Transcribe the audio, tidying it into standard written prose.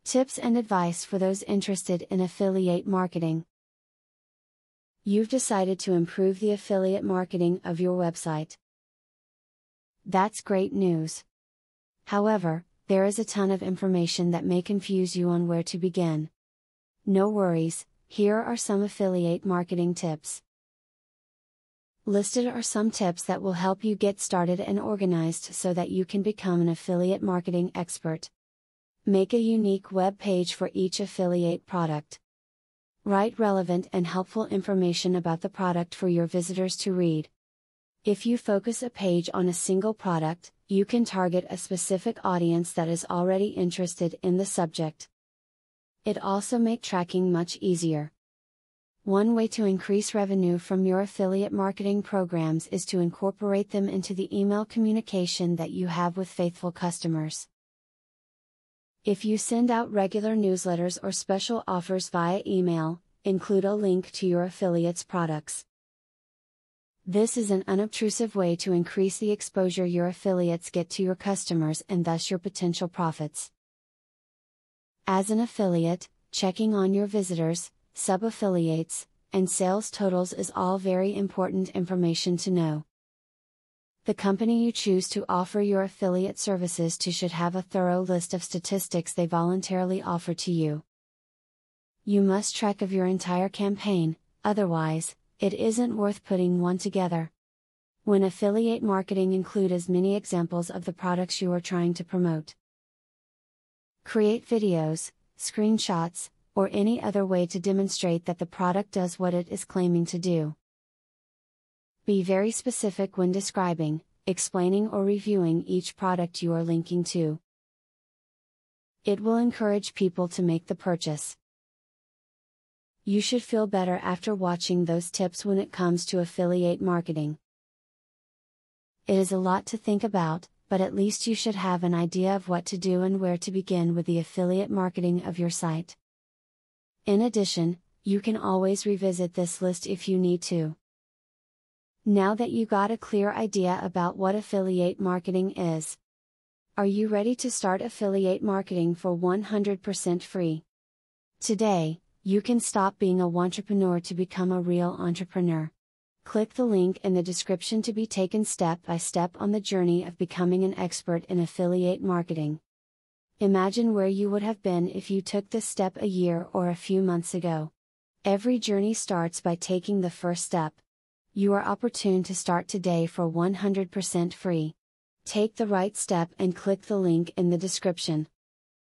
Tips and advice for those interested in affiliate marketing. You've decided to improve the affiliate marketing of your website. That's great news. However, there is a ton of information that may confuse you on where to begin. No worries, here are some affiliate marketing tips. Listed are some tips that will help you get started and organized so that you can become an affiliate marketing expert. Make a unique web page for each affiliate product. Write relevant and helpful information about the product for your visitors to read. If you focus a page on a single product, you can target a specific audience that is already interested in the subject. It also makes tracking much easier. One way to increase revenue from your affiliate marketing programs is to incorporate them into the email communication that you have with faithful customers. If you send out regular newsletters or special offers via email, include a link to your affiliate's products. This is an unobtrusive way to increase the exposure your affiliates get to your customers and thus your potential profits. As an affiliate, checking on your visitors, sub-affiliates, and sales totals is all very important information to know. The company you choose to offer your affiliate services to should have a thorough list of statistics they voluntarily offer to you. You must track of your entire campaign, otherwise, it isn't worth putting one together. When affiliate marketing, include as many examples of the products you are trying to promote. Create videos, screenshots, or any other way to demonstrate that the product does what it is claiming to do. Be very specific when describing, explaining or reviewing each product you are linking to. It will encourage people to make the purchase. You should feel better after watching those tips when it comes to affiliate marketing. It is a lot to think about, but at least you should have an idea of what to do and where to begin with the affiliate marketing of your site. In addition, you can always revisit this list if you need to. Now that you got a clear idea about what affiliate marketing is, are you ready to start affiliate marketing for 100% free? Today, you can stop being a wantrepreneur to become a real entrepreneur. Click the link in the description to be taken step by step on the journey of becoming an expert in affiliate marketing. Imagine where you would have been if you took this step a year or a few months ago. Every journey starts by taking the first step. You are opportune to start today for 100% free. Take the right step and click the link in the description.